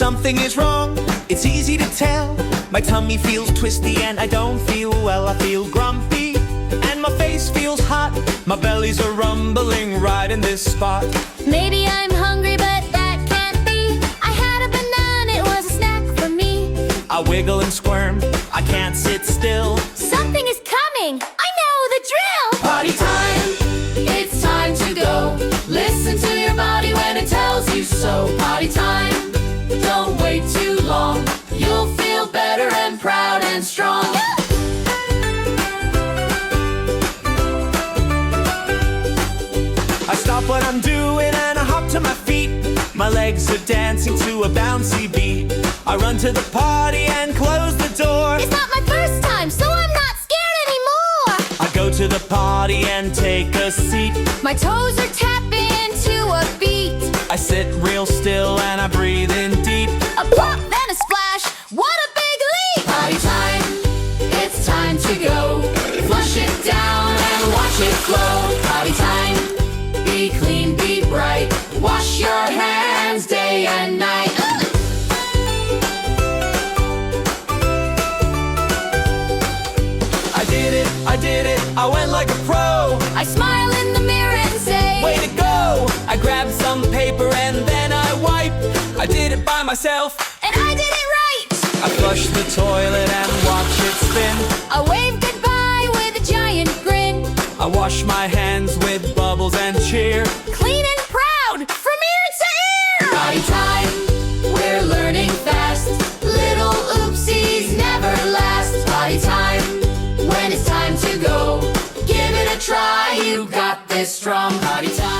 something is wrong, it's easy to tell. My tummy feels twisty and I don't feel well. I feel grumpy and my face feels hot. My belly's a rumbling right in this spot. Maybe I'm hungry, but that can't be. I had a banana, it was a snack for me. I wiggle and squirm, I can't sit still. Something is coming, I know the drill. Potty time, it's time to go. Listen to your body when it tells you so. Potty time, don't wait too long. You'll feel better and proud and strong. I stop what I'm doing and I hop to my feet. My legs are dancing to a bouncy beat. I run to the potty and close the door. It's not my first time, so I'm not scared anymore. I go to the potty and take a seat. My toes are tapping to a beat. I sit real still and I breathe in deep. A plop, then a splash, what a big leap! Potty time, it's time to go. Flush it down and watch it flow. Potty time, be clean, be bright. Wash your hands day and night. I did it, I went like a pro. I smile in the mirror and say, Way to go! I grabbed some paper and then I wipe. I did it by myself, and I did it right! I flushed the toilet and watch it spin. I wave goodbye with a giant grin. I wash my hands with bubbles and cheer. Clean and proud, from ear to ear! Potty time, we're learning fast. Little oopsies never last. Potty time, when it's time to go, give it a try. You got this strong. Potty time.